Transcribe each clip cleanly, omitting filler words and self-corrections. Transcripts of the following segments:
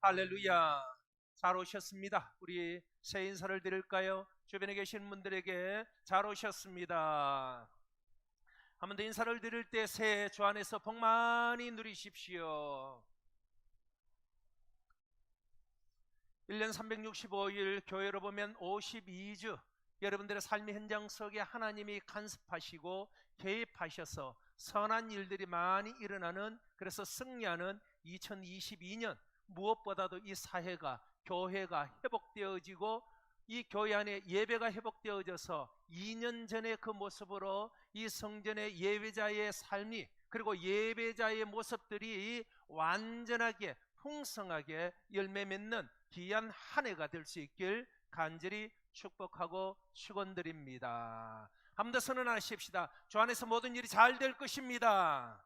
할렐루야. 잘 오셨습니다. 우리 새 인사를 드릴까요? 주변에 계신 분들에게 잘 오셨습니다. 한 번 더 인사를 드릴 때 새해 주 안에서 복 많이 누리십시오. 1년 365일 교회로 보면 52주 여러분들의 삶의 현장 속에 하나님이 간섭하시고 개입하셔서 선한 일들이 많이 일어나는, 그래서 승리하는 2022년, 무엇보다도 이 사회가, 교회가 회복되어지고 이 교회 안에 예배가 회복되어져서 2년 전의 그 모습으로 이 성전의 예배자의 삶이, 그리고 예배자의 모습들이 완전하게 풍성하게 열매 맺는 귀한 한 해가 될 수 있길 간절히 축복하고 축원드립니다. 한 번 더 선언하십시다. 주 안에서 모든 일이 잘 될 것입니다.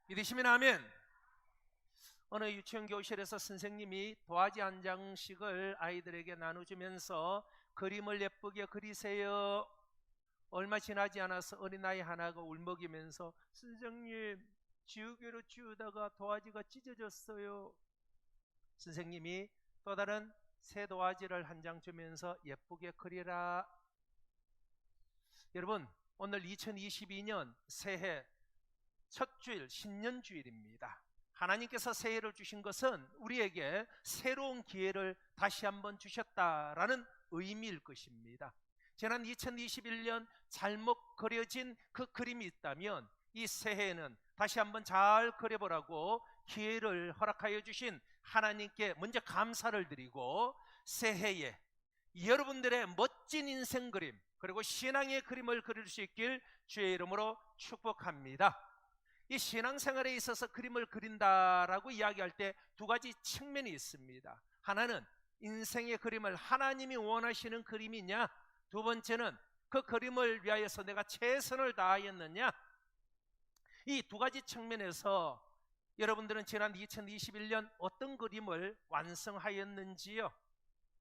믿으시면 아멘. 어느 유치원 교실에서 선생님이 도화지 한 장씩을 아이들에게 나눠주면서 그림을 예쁘게 그리세요. 얼마 지나지 않아서 어린아이 하나가 울먹이면서 선생님, 지우개로 지우다가 도화지가 찢어졌어요. 선생님이 또 다른 새 도화지를 한 장 주면서 예쁘게 그리라. 여러분, 오늘 2022년 새해 첫 주일, 신년주일입니다. 하나님께서 새해를 주신 것은 우리에게 새로운 기회를 다시 한번 주셨다라는 의미일 것입니다. 지난 2021년 잘못 그려진 그 그림이 있다면 이 새해에는 다시 한번 잘 그려보라고 기회를 허락하여 주신 하나님께 먼저 감사를 드리고, 새해에 여러분들의 멋진 인생 그림, 그리고 신앙의 그림을 그릴 수 있길 주의 이름으로 축복합니다. 이 신앙생활에 있어서 그림을 그린다라고 이야기할 때 두 가지 측면이 있습니다. 하나는 인생의 그림을 하나님이 원하시는 그림이냐, 두 번째는 그 그림을 위하여서 내가 최선을 다하였느냐. 이 두 가지 측면에서 여러분들은 지난 2021년 어떤 그림을 완성하였는지요?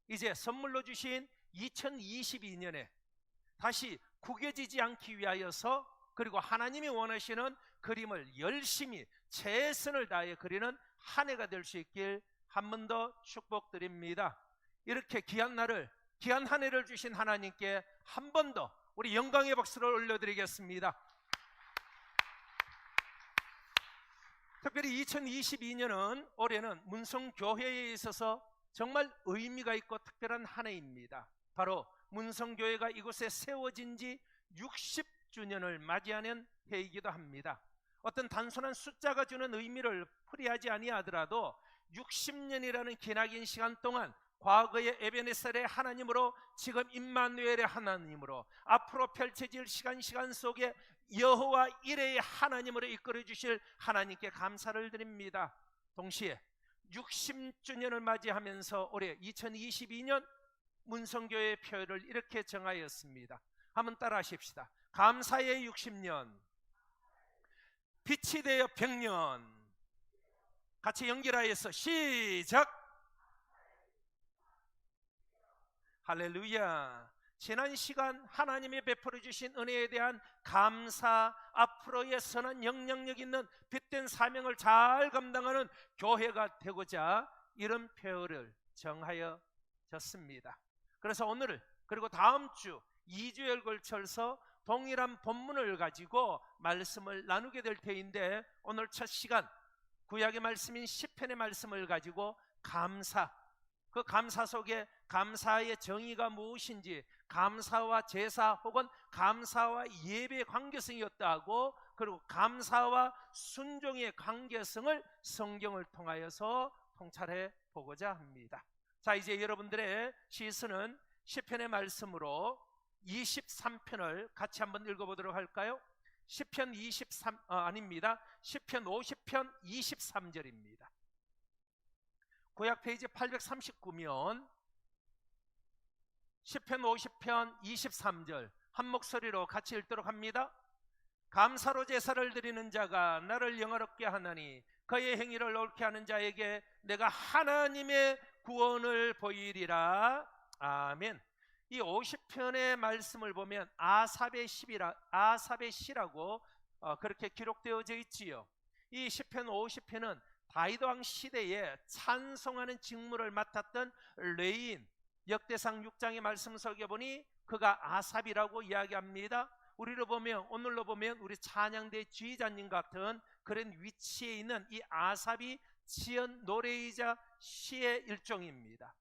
이제 선물로 주신 2022년에 다시 구겨지지 않기 위하여서, 그리고 하나님이 원하시는 그림을 열심히 최선을 다해 그리는 한 해가 될 수 있길 한 번 더 축복드립니다. 이렇게 귀한 날을, 귀한 한 해를 주신 하나님께 한 번 더 우리 영광의 박수를 올려드리겠습니다. 특별히 2022년은 올해는 문성교회에 있어서 정말 의미가 있고 특별한 한 해입니다. 바로 문성교회가 이곳에 세워진 지 60주년을 맞이하는 해이기도 합니다. 어떤 단순한 숫자가 주는 의미를 풀이하지 아니하더라도 60년이라는 기나긴 시간 동안 과거의 에베네셀의 하나님으로, 지금 임마누엘의 하나님으로, 앞으로 펼쳐질 시간 속에 여호와 이레의 하나님으로 이끌어 주실 하나님께 감사를 드립니다. 동시에 60주년을 맞이하면서 올해 2022년 문성교회의 표현을 이렇게 정하였습니다. 한번 따라 하십시다. 감사의 60년, 빛이 되어 100년. 같이 연결하여서 시작. 할렐루야. 지난 시간 하나님이 베풀어 주신 은혜에 대한 감사, 앞으로의 선한 영향력 있는 빛된 사명을 잘 감당하는 교회가 되고자 이런 표현을 정하여졌습니다. 그래서 오늘을, 그리고 다음 주 2주에 걸쳐서 동일한 본문을 가지고 말씀을 나누게 될 터인데, 오늘 첫 시간 구약의 말씀인 시편의 말씀을 가지고 감사, 그 감사 속에 감사의 정의가 무엇인지, 감사와 제사 혹은 감사와 예배의 관계성이 없다고, 그리고 감사와 순종의 관계성을 성경을 통하여서 통찰해 보고자 합니다. 자, 이제 여러분들의 시선은 시편의 말씀으로 23편을 같이 한번 읽어보도록 할까요? 시편 시편 50편 23절입니다. 구약 페이지 839면 시편 50편 23절 한 목소리로 같이 읽도록 합니다. 감사로 제사를 드리는 자가 나를 영화롭게 하나니 그의 행위를 옳게 하는 자에게 내가 하나님의 구원을 보이리라. 아멘. 이 50편의 말씀을 보면 아삽의 시라고 그렇게 기록되어져 있지요. 이 시편 50편은 다윗 왕 시대에 찬송하는 직무를 맡았던 레위인, 역대상 6장의 말씀 속에 보니 그가 아삽이라고 이야기합니다. 오늘로 보면 우리 찬양대 지휘자님 같은 그런 위치에 있는 이 아삽이 지은 노래이자 시의 일종입니다.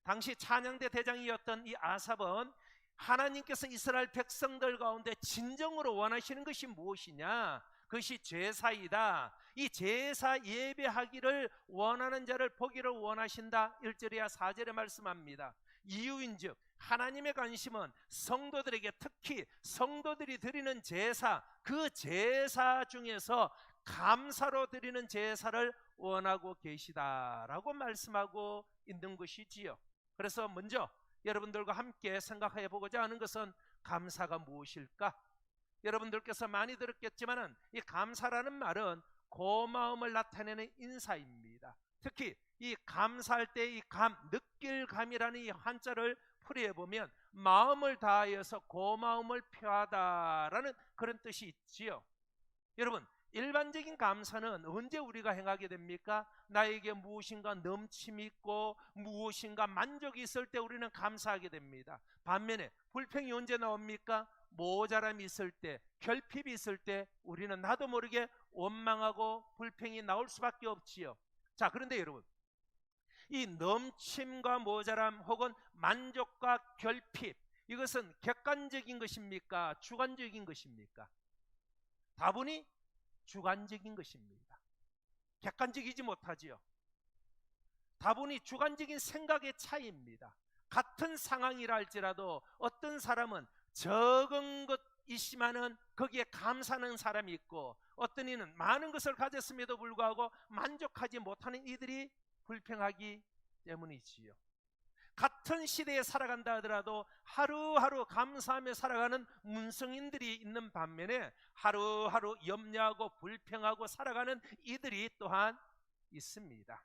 당시 찬양대 대장이었던 이 아삽은 하나님께서 이스라엘 백성들 가운데 진정으로 원하시는 것이 무엇이냐? 그것이 제사이다. 이 제사 예배하기를 원하는 자를 보기를 원하신다. 1절이야 4절에 말씀합니다. 이유인즉 하나님의 관심은 성도들에게, 특히 성도들이 드리는 제사, 그 제사 중에서 감사로 드리는 제사를 원하고 계시다라고 말씀하고 있는 것이지요. 그래서 먼저 여러분들과 함께 생각해 보고자 하는 것은 감사가 무엇일까? 여러분들께서 많이 들었겠지만 이 감사라는 말은 고마움을 나타내는 인사입니다. 특히 이 감사할 때 이 느낄 감이라는 이 한자를 풀이해 보면 마음을 다하여서 고마움을 표하다라는 그런 뜻이 있지요. 여러분, 일반적인 감사는 언제 우리가 행하게 됩니까? 나에게 무엇인가 넘침이 있고 무엇인가 만족이 있을 때 우리는 감사하게 됩니다. 반면에 불평이 언제 나옵니까? 모자람이 있을 때, 결핍이 있을 때 우리는 나도 모르게 원망하고 불평이 나올 수밖에 없지요. 자, 그런데 여러분, 이 넘침과 모자람 혹은 만족과 결핍, 이것은 객관적인 것입니까? 주관적인 것입니까? 다분히 주관적인 것입니다. 객관적이지 못하지요. 다분히 주관적인 생각의 차이입니다. 같은 상황이라 할지라도 어떤 사람은 적은 것이지만은 거기에 감사하는 사람이 있고, 어떤 이는 많은 것을 가졌음에도 불구하고 만족하지 못하는 이들이 불평하기 때문이지요. 같은 시대에 살아간다 하더라도 하루하루 감사하며 살아가는 문성인들이 있는 반면에 하루하루 염려하고 불평하고 살아가는 이들이 또한 있습니다.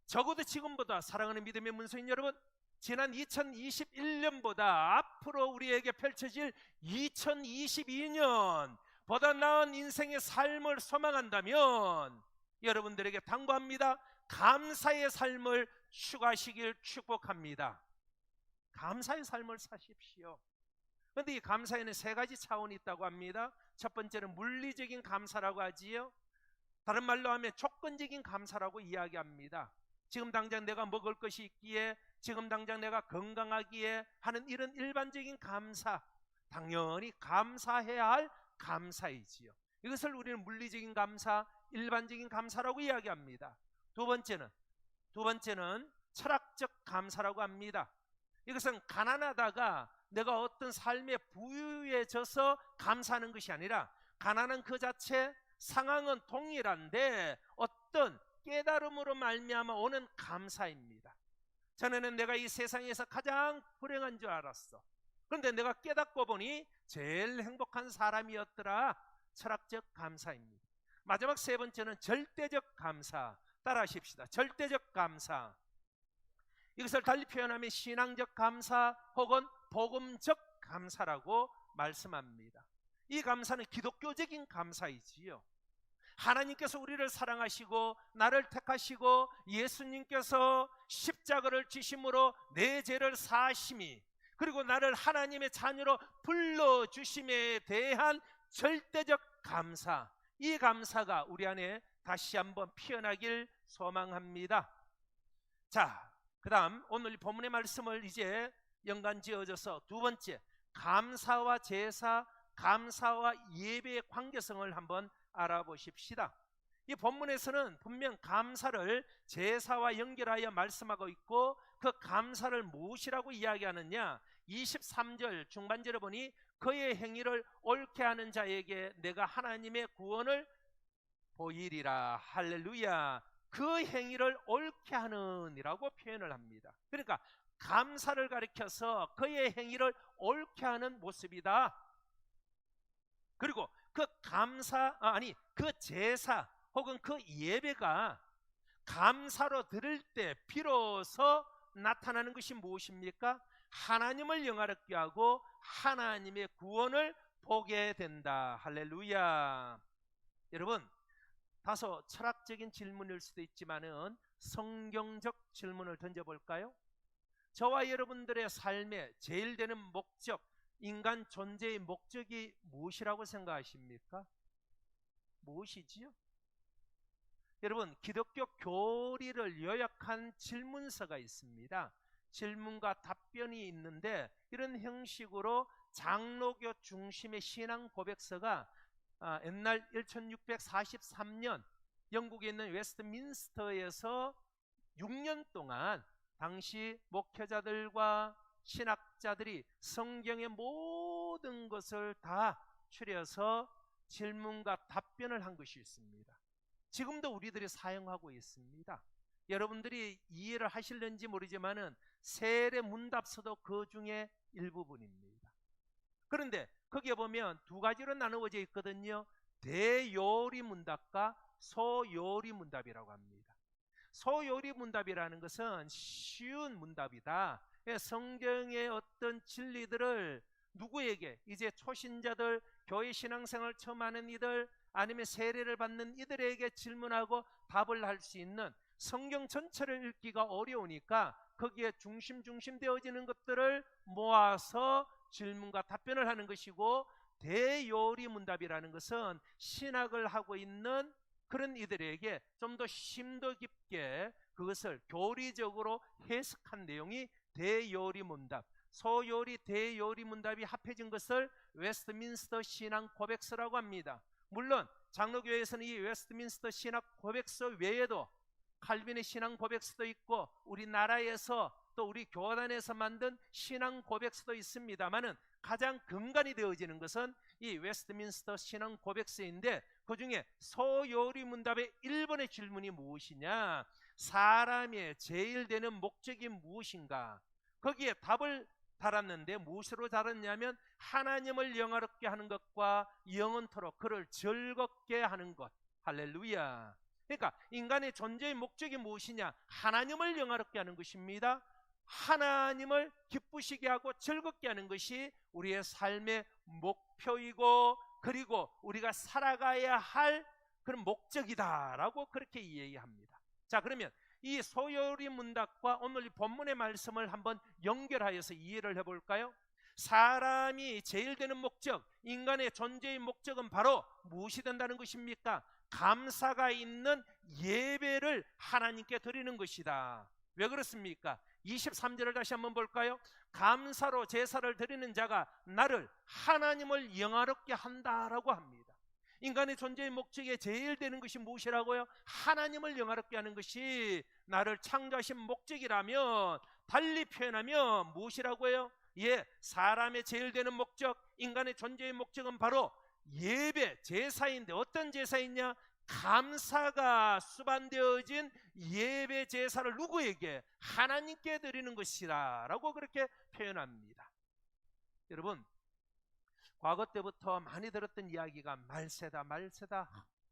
적어도 지금보다 사랑하는 믿음의 문성인 여러분, 지난 2021년보다 앞으로 우리에게 펼쳐질 2022년 보다 나은 인생의 삶을 소망한다면 여러분들에게 당부합니다. 감사의 삶을 추구하시길 축복합니다. 감사의 삶을 사십시오. 그런데 이 감사에는 세 가지 차원이 있다고 합니다. 첫 번째는 물리적인 감사라고 하지요. 다른 말로 하면 조건적인 감사라고 이야기합니다. 지금 당장 내가 먹을 것이 있기에, 지금 당장 내가 건강하기에 하는 이런 일반적인 감사, 당연히 감사해야 할 감사이지요. 이것을 우리는 물리적인 감사, 일반적인 감사라고 이야기합니다. 두 번째는 철학적 감사라고 합니다. 이것은 가난하다가 내가 어떤 삶에 부유해져서 감사하는 것이 아니라, 가난은 그 자체, 상황은 동일한데 어떤 깨달음으로 말미암아 오는 감사입니다. 전에는 내가 이 세상에서 가장 불행한 줄 알았어. 그런데 내가 깨닫고 보니 제일 행복한 사람이었더라. 철학적 감사입니다. 마지막 세 번째는 절대적 감사. 따라 하십시다. 절대적 감사. 이것을 달리 표현하면 신앙적 감사 혹은 복음적 감사라고 말씀합니다. 이 감사는 기독교적인 감사이지요. 하나님께서 우리를 사랑하시고 나를 택하시고 예수님께서 십자가를 지심으로 내 죄를 사하심이, 그리고 나를 하나님의 자녀로 불러주심에 대한 절대적 감사, 이 감사가 우리 안에 다시 한번 피어나길 소망합니다. 자, 그 다음 오늘 본문의 말씀을 이제 연관지어져서 두 번째, 감사와 제사, 감사와 예배의 관계성을 한번 알아보십시다. 이 본문에서는 분명 감사를 제사와 연결하여 말씀하고 있고, 그 감사를 무엇이라고 이야기하느냐, 23절 중반절에 보니 그의 행위를 옳게 하는 자에게 내가 하나님의 구원을 보이리라. 할렐루야. 그 행위를 옳게 하는이라고 표현을 합니다. 그러니까 감사를 가리켜서 그의 행위를 옳게 하는 모습이다. 그리고 그 그 제사 혹은 그 예배가 감사로 드릴 때 비로소 나타나는 것이 무엇입니까? 하나님을 영화롭게 하고 하나님의 구원을 보게 된다. 할렐루야. 여러분, 다소 철학적인 질문일 수도 있지만은 성경적 질문을 던져볼까요? 저와 여러분들의 삶의 제일 되는 목적, 인간 존재의 목적이 무엇이라고 생각하십니까? 무엇이지요? 여러분, 기독교 교리를 요약한 질문서가 있습니다. 질문과 답변이 있는데 이런 형식으로 장로교 중심의 신앙 고백서가 옛날 1643년 영국에 있는 웨스트민스터에서 6년 동안 당시 목회자들과 신학자들이 성경의 모든 것을 다 추려서 질문과 답변을 한 것이 있습니다. 지금도 우리들이 사용하고 있습니다. 여러분들이 이해를 하실는지 모르지만은 세례 문답서도 그 중에 일부분입니다. 그런데 거기에 보면 두 가지로 나누어져 있거든요. 대요리 문답과 소요리 문답이라고 합니다. 소요리 문답이라는 것은 쉬운 문답이다. 성경의 어떤 진리들을 누구에게, 이제 초신자들, 교회 신앙생활 처음 하는 이들, 아니면 세례를 받는 이들에게 질문하고 답을 할 수 있는, 성경 전체를 읽기가 어려우니까 거기에 중심 되어지는 것들을 모아서 질문과 답변을 하는 것이고, 대요리 문답이라는 것은 신학을 하고 있는 그런 이들에게 좀 더 심도 깊게 그것을 교리적으로 해석한 내용이 대요리 문답, 소요리, 대요리 문답이 합해진 것을 웨스트민스터 신앙 고백서라고 합니다. 물론 장로교회에서는 이 웨스트민스터 신앙 고백서 외에도 칼빈의 신앙 고백서도 있고 우리나라에서 또 우리 교단에서 만든 신앙 고백서도 있습니다만은 가장 근간이 되어지는 것은 이 웨스트민스터 신앙 고백서인데, 그 중에 소요리 문답의 1번의 질문이 무엇이냐, 사람의 제일 되는 목적이 무엇인가, 거기에 답을 달았는데 무엇으로 달았냐면 하나님을 영화롭게 하는 것과 영원토록 그를 즐겁게 하는 것. 할렐루야. 그러니까 인간의 존재의 목적이 무엇이냐, 하나님을 영화롭게 하는 것입니다. 하나님을 기쁘시게 하고 즐겁게 하는 것이 우리의 삶의 목표이고, 그리고 우리가 살아가야 할 그런 목적이다라고 그렇게 이야기합니다. 자, 그러면 이 소요리 문답과 오늘 이 본문의 말씀을 한번 연결하여서 이해를 해볼까요? 사람이 제일 되는 목적, 인간의 존재의 목적은 바로 무엇이 된다는 것입니까? 감사가 있는 예배를 하나님께 드리는 것이다. 왜 그렇습니까? 23절을 다시 한번 볼까요? 감사로 제사를 드리는 자가 나를, 하나님을 영화롭게 한다라고 합니다. 인간의 존재의 목적에 제일 되는 것이 무엇이라고요? 하나님을 영화롭게 하는 것이 나를 창조하신 목적이라면, 달리 표현하면 무엇이라고요? 예, 사람의 제일 되는 목적, 인간의 존재의 목적은 바로 예배, 제사인데 어떤 제사이냐? 감사가 수반되어진 예배 제사를 누구에게? 하나님께 드리는 것이다 라고 그렇게 표현합니다. 여러분, 과거 때부터 많이 들었던 이야기가 말세다.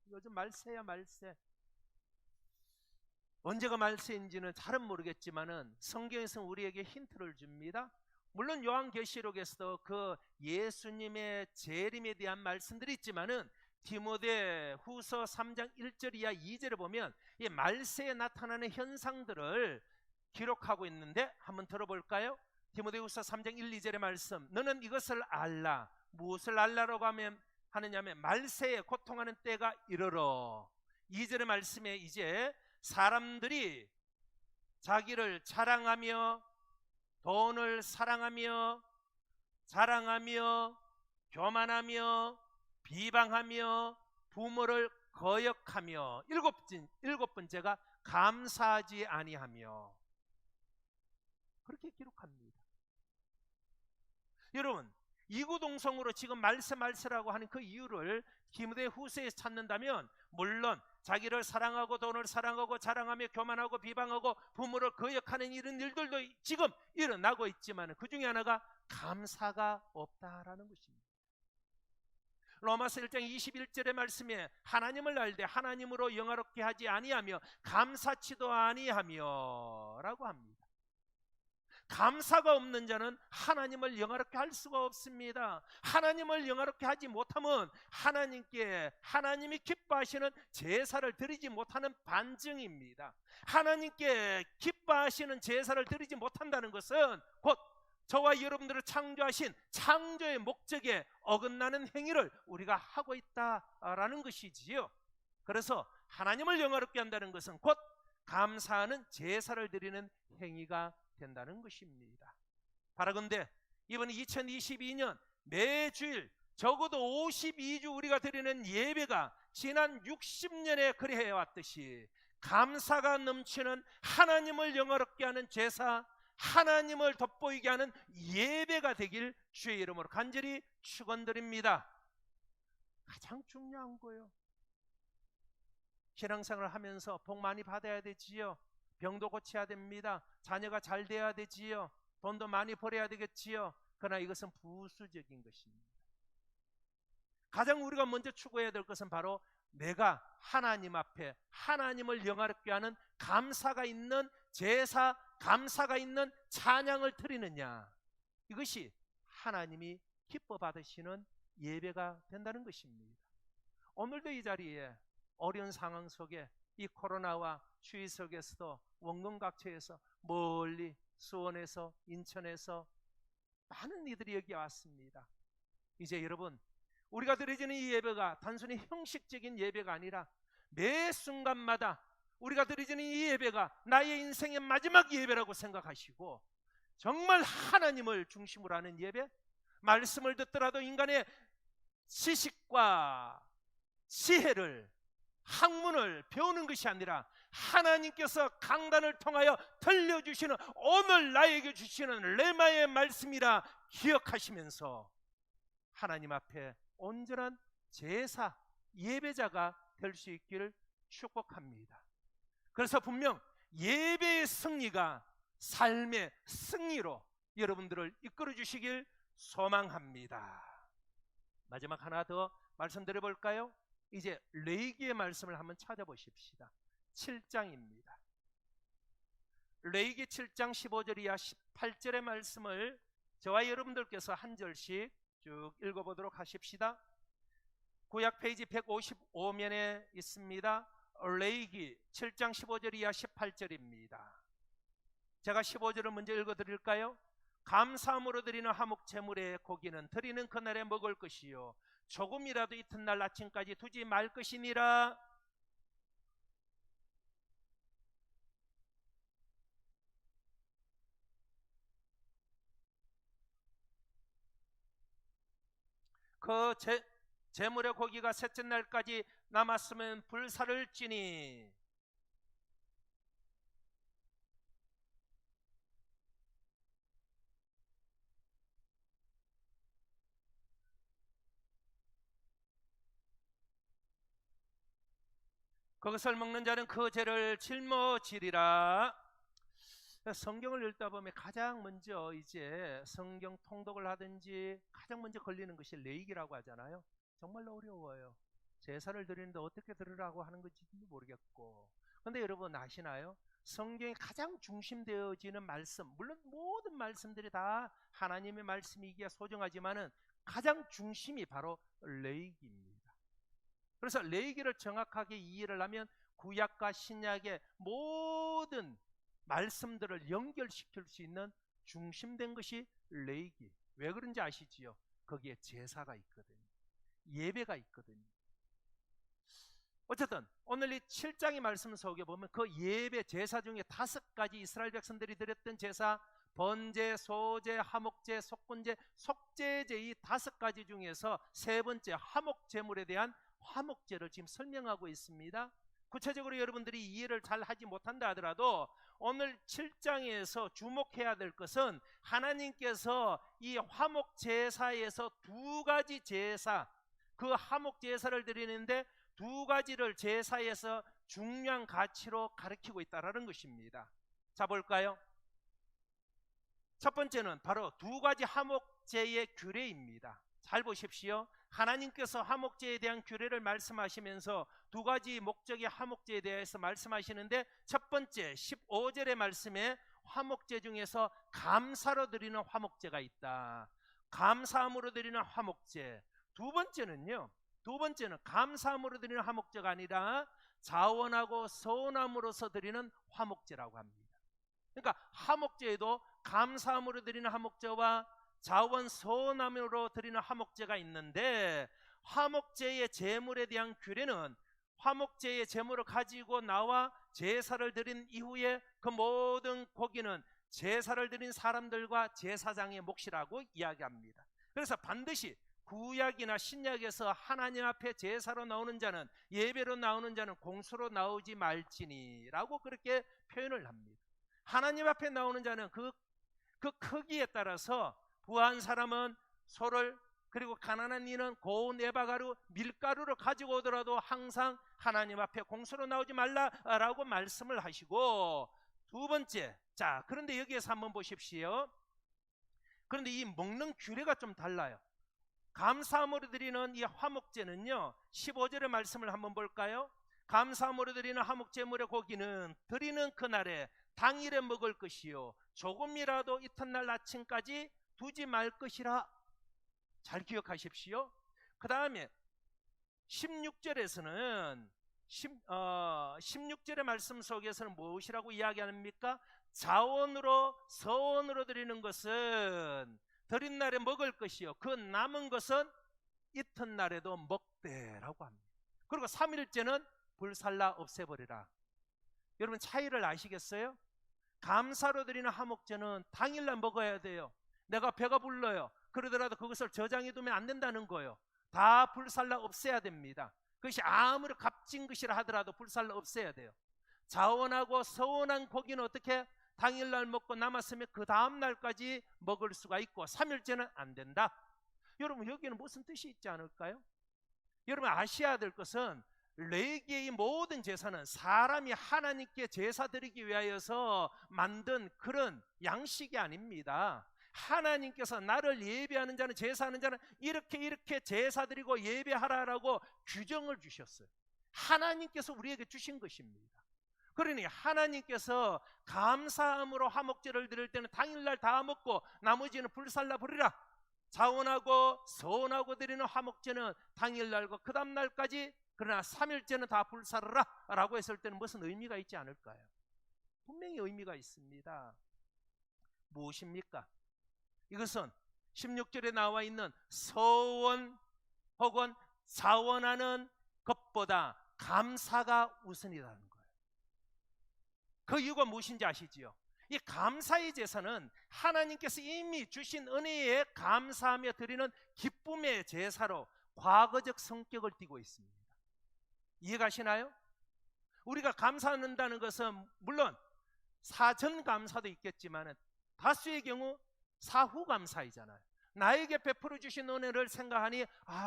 요즘 말세야 말세. 언제가 말세인지는 잘은 모르겠지만은 성경에서는 우리에게 힌트를 줍니다. 물론 요한계시록에서도 그 예수님의 재림에 대한 말씀들이 있지만은 디모데 후서 3장 1절 이하 2절을 보면 이 말세에 나타나는 현상들을 기록하고 있는데 한번 들어볼까요? 디모데 후서 3장 1, 2절의 말씀. 너는 이것을 알라. 무엇을 알라라고 하느냐면 말세에 고통하는 때가 이르러. 2절의 말씀에 이제 사람들이 자기를 자랑하며 돈을 사랑하며 자랑하며 교만하며 비방하며 부모를 거역하며 일곱 번째가 감사하지 아니하며, 그렇게 기록합니다. 여러분, 이구동성으로 지금 말세라고 하는 그 이유를 디모데 후서에서 찾는다면, 물론 자기를 사랑하고 돈을 사랑하고 자랑하며 교만하고 비방하고 부모를 거역하는 이런 일들도 지금 일어나고 있지만 그 중에 하나가 감사가 없다라는 것입니다. 로마서 1장 21절의 말씀에 하나님을 알되 하나님으로 영화롭게 하지 아니하며 감사치도 아니하며 라고 합니다. 감사가 없는 자는 하나님을 영화롭게 할 수가 없습니다. 하나님을 영화롭게 하지 못하면 하나님이 기뻐하시는 제사를 드리지 못하는 반증입니다. 하나님께 기뻐하시는 제사를 드리지 못한다는 것은 곧 저와 여러분들을 창조하신 창조의 목적에 어긋나는 행위를 우리가 하고 있다라는 것이지요. 그래서 하나님을 영화롭게 한다는 것은 곧 감사하는 제사를 드리는 행위가 된다는 것입니다. 바라건대 이번 2022년 매주일 적어도 52주 우리가 드리는 예배가 지난 60년에 그리해 왔듯이 감사가 넘치는 하나님을 영화롭게 하는 제사, 하나님을 돋보이게 하는 예배가 되길 주의 이름으로 간절히 축원드립니다. 가장 중요한 거예요. 신앙생활을 하면서 복 많이 받아야 되지요. 병도 고쳐야 됩니다. 자녀가 잘 돼야 되지요. 돈도 많이 벌어야 되겠지요. 그러나 이것은 부수적인 것입니다. 가장 우리가 먼저 추구해야 될 것은 바로 내가 하나님 앞에 하나님을 영화롭게 하는 감사가 있는 제사, 감사가 있는 찬양을 드리느냐, 이것이 하나님이 기뻐 받으시는 예배가 된다는 것입니다. 오늘도 이 자리에 어려운 상황 속에 이 코로나와 추위 속에서도 원근 각처에서 멀리 수원에서 인천에서 많은 이들이 여기 왔습니다. 이제 여러분, 우리가 드려지는 이 예배가 단순히 형식적인 예배가 아니라 매 순간마다 우리가 드려지는 이 예배가 나의 인생의 마지막 예배라고 생각하시고 정말 하나님을 중심으로 하는 예배, 말씀을 듣더라도 인간의 지식과 지혜를, 학문을 배우는 것이 아니라 하나님께서 강단을 통하여 들려주시는, 오늘 나에게 주시는 레마의 말씀이라 기억하시면서 하나님 앞에 온전한 제사, 예배자가 될 수 있기를 축복합니다. 그래서 분명 예배의 승리가 삶의 승리로 여러분들을 이끌어 주시길 소망합니다. 마지막 하나 더 말씀드려 볼까요? 이제 레위기의 말씀을 한번 찾아보십시다. 7장입니다. 레위기 7장 15절 이하 18절의 말씀을 저와 여러분들께서 한 절씩 쭉 읽어보도록 하십시다. 구약 페이지 155면에 있습니다. 레위기 7장 15절 이하 18절입니다. 제가 15절을 먼저 읽어드릴까요? 감사함으로 드리는 화목 제물의 고기는 드리는 그날에 먹을 것이요 조금이라도 이튿날 아침까지 두지 말 것이니라. 그 제물의 고기가 셋째 날까지 남았으면 불사를 찌니 그것을 먹는 자는 그 죄를 짊어지리라. 성경을 읽다 보면 가장 먼저 이제 성경 통독을 하든지 가장 먼저 걸리는 것이 레위기라고 하잖아요. 정말 어려워요. 제사를 드리는데 어떻게 드리라고 하는 건지 모르겠고. 그런데 여러분 아시나요? 성경에 가장 중심되어지는 말씀, 물론 모든 말씀들이 다 하나님의 말씀이기에 소중하지만은 가장 중심이 바로 레위기입니다. 그래서 레위기를 정확하게 이해를 하면 구약과 신약의 모든 말씀들을 연결시킬 수 있는 중심된 것이 레위기. 왜 그런지 아시지요? 거기에 제사가 있거든요. 예배가 있거든요. 어쨌든 오늘 이 7장의 말씀 속에 보면 그 예배 제사 중에 5가지 이스라엘 백성들이 드렸던 제사, 번제, 소제, 화목제, 속건제, 속죄제, 이 5가지 중에서 세 번째 화목제물에 대한 화목제를 지금 설명하고 있습니다. 구체적으로 여러분들이 이해를 잘 하지 못한다 하더라도 오늘 7장에서 주목해야 될 것은 하나님께서 이 화목제사에서 2가지 제사, 그 화목제사를 드리는데 2가지를 제사에서 중요한 가치로 가르치고 있다는 것입니다. 자, 볼까요? 첫 번째는 바로 2가지 화목제의 규례입니다. 잘 보십시오. 하나님께서 화목제에 대한 규례를 말씀하시면서 2가지 목적의 화목제에 대해서 말씀하시는데 첫 번째 15절의 말씀에 화목제 중에서 감사로 드리는 화목제가 있다. 감사함으로 드리는 화목제. 두 번째는 감사함으로 드리는 화목제가 아니라 자원하고 서원함으로써 드리는 화목제라고 합니다. 그러니까 화목제에도 감사함으로 드리는 화목제와 자원 서원함으로 드리는 화목제가 있는데, 화목제의 제물에 대한 규례는 화목제의 제물을 가지고 나와 제사를 드린 이후에 그 모든 고기는 제사를 드린 사람들과 제사장의 몫이라고 이야기합니다. 그래서 반드시 구약이나 신약에서 하나님 앞에 제사로 나오는 자는, 예배로 나오는 자는 공수로 나오지 말지니라고 그렇게 표현을 합니다. 하나님 앞에 나오는 자는 그 크기에 따라서 부한 사람은 소를, 그리고 가난한 이는 고운 에바가루, 밀가루를 가지고 오더라도 항상 하나님 앞에 공수로 나오지 말라라고 말씀을 하시고, 두 번째, 자, 그런데 여기에서 한번 보십시오. 그런데 이 먹는 규례가 좀 달라요. 감사함으로 드리는 이 화목제는요, 15절의 말씀을 한번 볼까요? 감사함으로 드리는 화목제물의 고기는 드리는 그날에 당일에 먹을 것이요 조금이라도 이튿날 아침까지 두지 말 것이라. 잘 기억하십시오. 그 다음에 16절에서는 16절의 말씀 속에서는 무엇이라고 이야기합니까? 자원으로 서원으로 드리는 것은 드린 날에 먹을 것이요 그 남은 것은 이튿날에도 먹되라고 합니다. 그리고 3일째는 불살라 없애버리라. 여러분 차이를 아시겠어요? 감사로 드리는 화목제는 당일날 먹어야 돼요. 내가 배가 불러요. 그러더라도 그것을 저장해 두면 안 된다는 거예요. 다 불살라 없애야 됩니다. 그것이 아무리 값진 것이라 하더라도 불살라 없애야 돼요. 자원하고 서원한 고기는 어떻게? 당일날 먹고 남았으면 그 다음날까지 먹을 수가 있고 3일째는 안 된다. 여러분 여기는 무슨 뜻이 있지 않을까요? 여러분 아셔야 될 것은 레위기의 모든 제사는 사람이 하나님께 제사 드리기 위하여서 만든 그런 양식이 아닙니다. 하나님께서 나를 예배하는 자는, 제사하는 자는 이렇게 제사 드리고 예배하라라고 규정을 주셨어요. 하나님께서 우리에게 주신 것입니다. 그러니 하나님께서 감사함으로 화목제를 드릴 때는 당일날 다 먹고 나머지는 불살라 버리라. 자원하고 서원하고 드리는 화목제는 당일날과 그 다음날까지, 그러나 3일째는 다 불살라 라고 했을 때는 무슨 의미가 있지 않을까요? 분명히 의미가 있습니다. 무엇입니까? 이것은 16절에 나와 있는 서원 혹은 자원하는 것보다 감사가 우선이라는 거예요. 그 이유가 무엇인지 아시지요? 이 감사의 제사는 하나님께서 이미 주신 은혜에 감사하며 드리는 기쁨의 제사로 과거적 성격을 띠고 있습니다. 이해가시나요? 우리가 감사한다는 것은 물론 사전 감사도 있겠지만 다수의 경우 사후 감사이잖아요. 나에게 베풀어 주신 은혜를 생각하니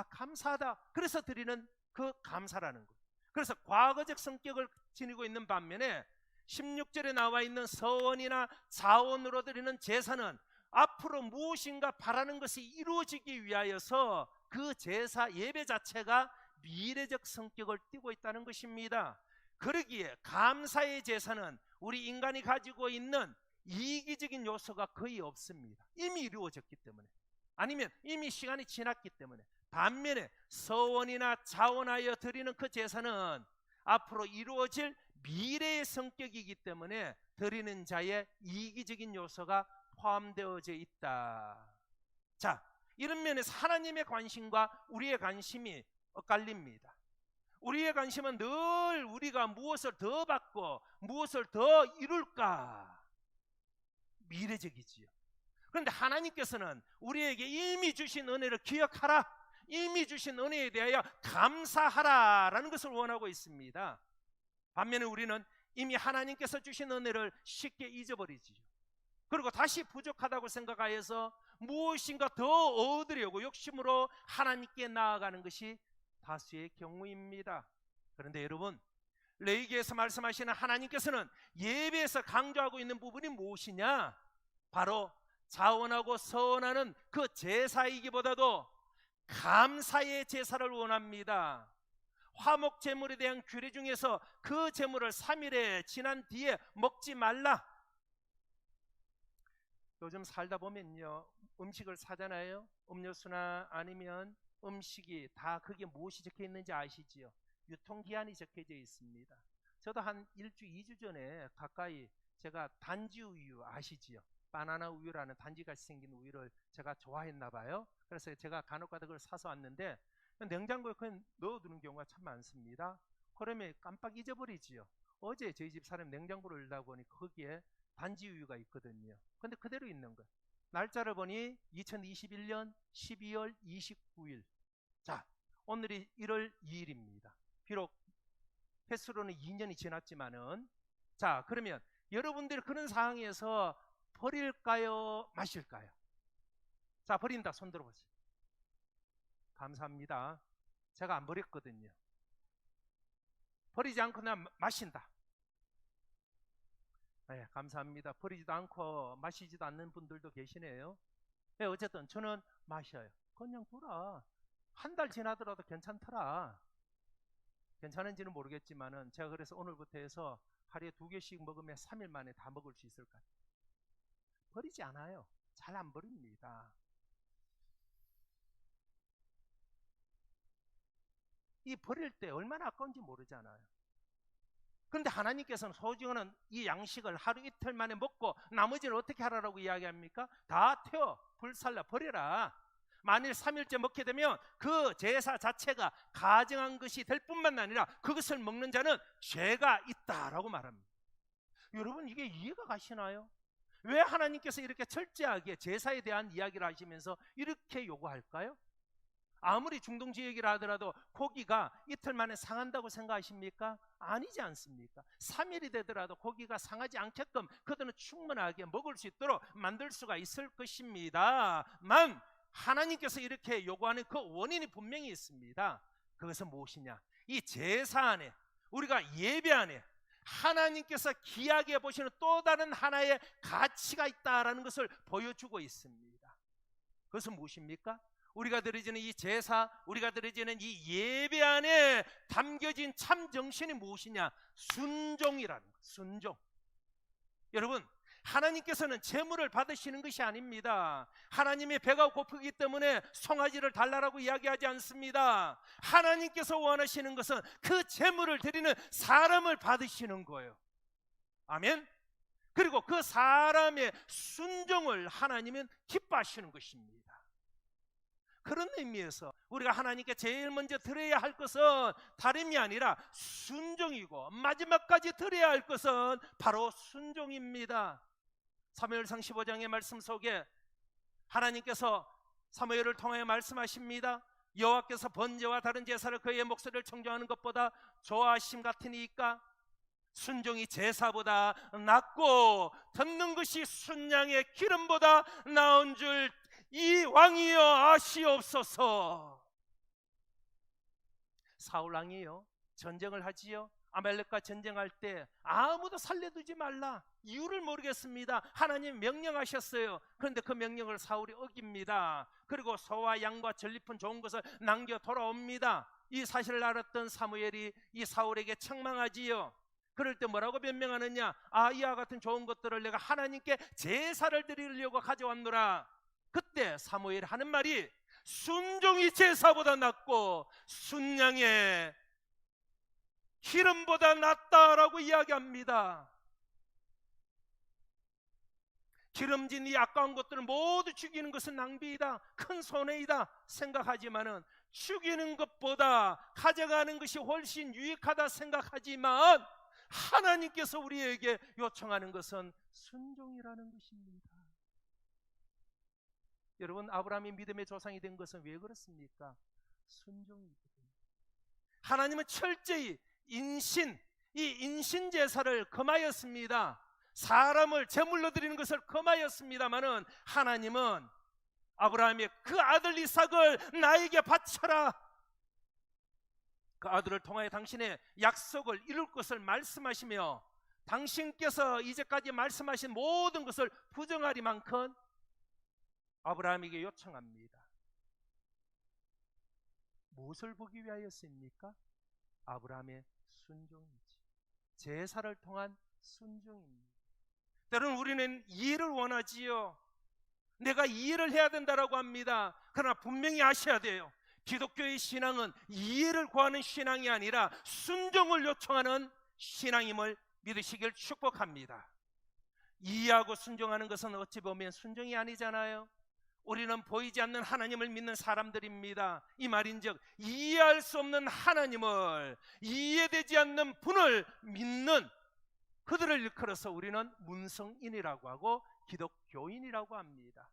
감사하다, 그래서 드리는 그 감사라는 거예요. 그래서 과거적 성격을 지니고 있는 반면에 16절에 나와 있는 서원이나 자원으로 드리는 제사는 앞으로 무엇인가 바라는 것이 이루어지기 위하여서 그 제사 예배 자체가 미래적 성격을 띠고 있다는 것입니다. 그러기에 감사의 제사는 우리 인간이 가지고 있는 이기적인 요소가 거의 없습니다. 이미 이루어졌기 때문에, 아니면 이미 시간이 지났기 때문에. 반면에 서원이나 자원하여 드리는 그 제사는 앞으로 이루어질 미래의 성격이기 때문에 드리는 자의 이기적인 요소가 포함되어져 있다. 자, 이런 면에서 하나님의 관심과 우리의 관심이 엇갈립니다. 우리의 관심은 늘 우리가 무엇을 더 받고 무엇을 더 이룰까, 미래적이지요. 그런데 하나님께서는 우리에게 이미 주신 은혜를 기억하라, 이미 주신 은혜에 대하여 감사하라라는 것을 원하고 있습니다. 반면에 우리는 이미 하나님께서 주신 은혜를 쉽게 잊어버리지요. 그리고 다시 부족하다고 생각하여서 무엇인가 더 얻으려고 욕심으로 하나님께 나아가는 것이 다수의 경우입니다. 그런데 여러분, 레위기에서 말씀하시는 하나님께서는 예배에서 강조하고 있는 부분이 무엇이냐? 바로 자원하고 서원하는 그 제사이기보다도 감사의 제사를 원합니다. 화목 제물에 대한 규례 중에서 그 제물을 3일에 지난 뒤에 먹지 말라, 요즘 살다 보면요, 음식을 사잖아요. 음료수나 아니면 음식이 다 그게 무엇이 적혀 있는지 아시지요? 유통기한이 적혀져 있습니다. 저도 한 1주, 2주 전에 가까이 제가 단지 우유 아시지요? 바나나 우유라는 단지같이 생긴 우유를 제가 좋아했나 봐요. 그래서 제가 간혹가다 그걸 사서 왔는데 냉장고에 그냥 넣어두는 경우가 참 많습니다. 그러면 깜빡 잊어버리지요. 어제 저희 집 사람 냉장고를 열다 보니 거기에 단지 우유가 있거든요. 근데 그대로 있는 거예요. 날짜를 보니 2021년 12월 29일. 자, 오늘이 1월 2일입니다. 비록 횟수로는 2년이 지났지만은, 자, 그러면 여러분들이 그런 상황에서 버릴까요? 마실까요? 자, 버린다. 손 들어보세요. 감사합니다. 제가 안 버렸거든요. 버리지 않고 그냥 마신다. 네, 감사합니다. 버리지도 않고 마시지도 않는 분들도 계시네요. 네, 어쨌든 저는 마셔요. 그냥 두라. 한 달 지나더라도 괜찮더라. 괜찮은지는 모르겠지만은 제가 그래서 오늘부터 해서 하루에 2개씩 먹으면 3일 만에 다 먹을 수 있을 것 같아요. 버리지 않아요. 잘 안 버립니다. 이 버릴 때 얼마나 아까운지 모르잖아요. 그런데 하나님께서는 소중한 이 양식을 하루 이틀 만에 먹고 나머지를 어떻게 하라고 이야기합니까? 다 태워 불살라 버려라. 만일 3일째 먹게 되면 그 제사 자체가 가증한 것이 될 뿐만 아니라 그것을 먹는 자는 죄가 있다라고 말합니다. 여러분, 이게 이해가 가시나요? 왜 하나님께서 이렇게 철저하게 제사에 대한 이야기를 하시면서 이렇게 요구할까요? 아무리 중동지 얘기를 하더라도 고기가 이틀 만에 상한다고 생각하십니까? 아니지 않습니까? 3일이 되더라도 고기가 상하지 않게끔 그들은 충분하게 먹을 수 있도록 만들 수가 있을 것입니다만, 하나님께서 이렇게 요구하는 그 원인이 분명히 있습니다. 그것은 무엇이냐? 이 제사 안에, 우리가 예배 안에 하나님께서 귀하게 보시는 또 다른 하나의 가치가 있다라는 것을 보여주고 있습니다. 그것은 무엇입니까? 우리가 드려지는 이 제사, 우리가 드려지는 이 예배 안에 담겨진 참 정신이 무엇이냐? 순종이라는 것. 순종. 여러분, 하나님께서는 제물을 받으시는 것이 아닙니다. 하나님의 배가 고프기 때문에 송아지를 달라라고 이야기하지 않습니다. 하나님께서 원하시는 것은 그 제물을 드리는 사람을 받으시는 거예요. 아멘. 그리고 그 사람의 순종을 하나님은 기뻐하시는 것입니다. 그런 의미에서 우리가 하나님께 제일 먼저 드려야 할 것은 다름이 아니라 순종이고, 마지막까지 드려야 할 것은 바로 순종입니다. 사무엘상 15장의 말씀 속에 하나님께서 사무엘을 통하여 말씀하십니다. 여호와께서 번제와 다른 제사를 그의 목소리를 청정하는 것보다 좋아하심 같으니까 순종이 제사보다 낫고 듣는 것이 순양의 기름보다 나은 줄 이 왕이여 아시옵소서. 사울 왕이요, 전쟁을 하지요. 아말렉과 전쟁할 때 아무도 살려두지 말라. 이유를 모르겠습니다. 하나님 명령하셨어요. 그런데 그 명령을 사울이 어깁니다. 그리고 소와 양과 전리품 좋은 것을 남겨 돌아옵니다. 이 사실을 알았던 사무엘이 이 사울에게 책망하지요. 그럴 때 뭐라고 변명하느냐? 이와 같은 좋은 것들을 내가 하나님께 제사를 드리려고 가져왔노라. 그때 사무엘이 하는 말이 순종이 제사보다 낫고 순양의 기름보다 낫다라고 이야기합니다. 기름진 이 아까운 것들을 모두 죽이는 것은 낭비이다, 큰 손해이다 생각하지만은 죽이는 것보다 가져가는 것이 훨씬 유익하다 생각하지만 하나님께서 우리에게 요청하는 것은 순종이라는 것입니다. 여러분, 아브라함이 믿음의 조상이 된 것은 왜 그렇습니까? 순종이거든요. 하나님은 철저히 이 인신 제사를 금하였습니다. 사람을 제물로 드리는 것을 금하였습니다만은 하나님은 아브라함의 그 아들 이삭을 나에게 바쳐라, 그 아들을 통하여 당신의 약속을 이룰 것을 말씀하시며 당신께서 이제까지 말씀하신 모든 것을 부정하리만큼 아브라함에게 요청합니다. 무엇을 보기 위하였습니까? 아브라함의 순종이지, 제사를 통한 순종입니다. 때로는 우리는 이해를 원하지요. 내가 이해를 해야 된다라고 합니다. 그러나 분명히 아셔야 돼요. 기독교의 신앙은 이해를 구하는 신앙이 아니라 순종을 요청하는 신앙임을 믿으시길 축복합니다. 이해하고 순종하는 것은 어찌 보면 순종이 아니잖아요. 우리는 보이지 않는 하나님을 믿는 사람들입니다. 이 말인즉 이해할 수 없는 하나님을, 이해되지 않는 분을 믿는 그들을 일컬어서 우리는 문성인이라고 하고 기독교인이라고 합니다.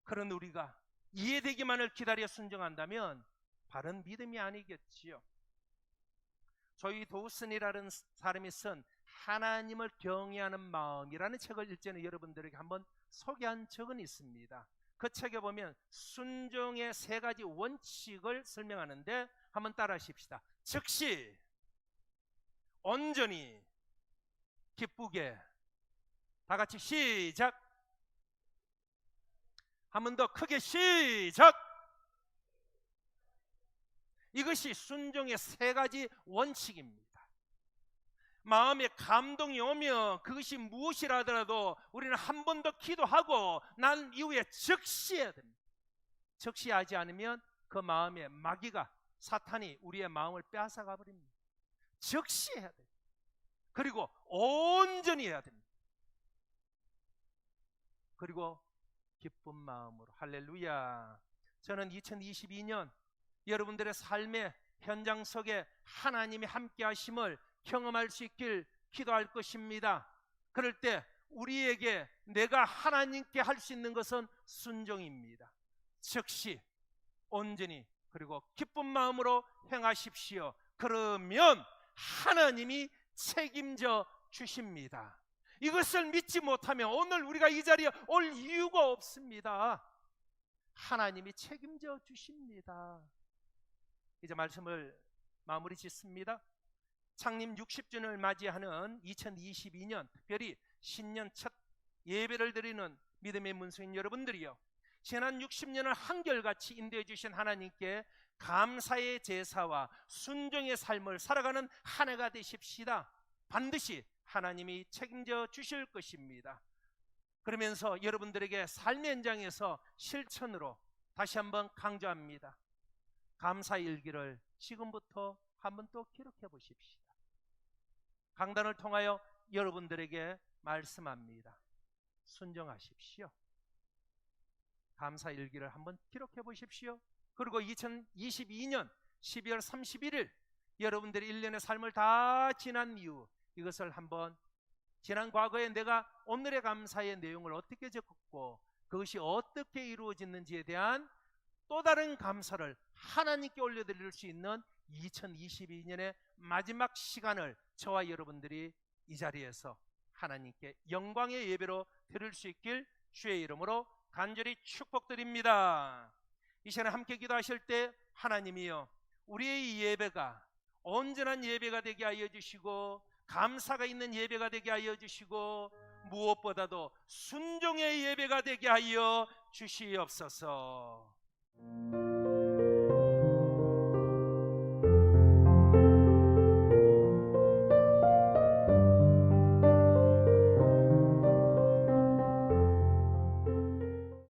그런 우리가 이해되기만을 기다려 순종한다면 바른 믿음이 아니겠지요. 조이 도우슨이라는 사람이 쓴 하나님을 경외하는 마음이라는 책을 일전에 여러분들에게 한번 소개한 적은 있습니다. 그 책에 보면 순종의 3가지 원칙을 설명하는데 한번 따라 하십시다. 즉시, 온전히, 기쁘게. 다 같이 시작. 한 번 더 크게 시작. 이것이 순종의 3가지 원칙입니다. 마음에 감동이 오면 그것이 무엇이라 하더라도 우리는 한 번 더 기도하고 난 이후에 즉시 해야 됩니다. 즉시 하지 않으면 그 마음에 마귀가, 사탄이 우리의 마음을 빼앗아가 버립니다. 즉시 해야 돼요. 그리고 온전히 해야 됩니다. 그리고 기쁜 마음으로. 할렐루야. 저는 2022년 여러분들의 삶의 현장 속에 하나님이 함께 하심을 경험할 수 있길 기도할 것입니다. 그럴 때 우리에게 내가 하나님께 할 수 있는 것은 순종입니다. 즉시, 온전히, 그리고 기쁜 마음으로 행하십시오. 그러면 하나님이 책임져 주십니다. 이것을 믿지 못하면 오늘 우리가 이 자리에 올 이유가 없습니다. 하나님이 책임져 주십니다. 이제 말씀을 마무리 짓습니다. 창립 60주년을 맞이하는 2022년, 특별히 신년 첫 예배를 드리는 믿음의 문수인 여러분들이요, 지난 60년을 한결같이 인도해 주신 하나님께 감사의 제사와 순종의 삶을 살아가는 한 해가 되십시다. 반드시 하나님이 책임져 주실 것입니다. 그러면서 여러분들에게 삶의 현장에서 실천으로 다시 한번 강조합니다. 감사 일기를 지금부터 한번 또 기록해 보십시다. 강단을 통하여 여러분들에게 말씀합니다. 순종하십시오. 감사 일기를 한번 기록해 보십시오. 그리고 2022년 12월 31일 여러분들이 1년의 삶을 다 지난 이후 이것을 한번 지난 과거에 내가 오늘의 감사의 내용을 어떻게 적었고 그것이 어떻게 이루어졌는지에 대한 또 다른 감사를 하나님께 올려드릴 수 있는 2022년의 마지막 시간을 저와 여러분들이 이 자리에서 하나님께 영광의 예배로 드릴 수 있길 주의 이름으로 간절히 축복드립니다. 이 시간에 함께 기도하실 때 하나님이여, 우리의 이 예배가 온전한 예배가 되게 하여 주시고 감사가 있는 예배가 되게 하여 주시고 무엇보다도 순종의 예배가 되게 하여 주시옵소서.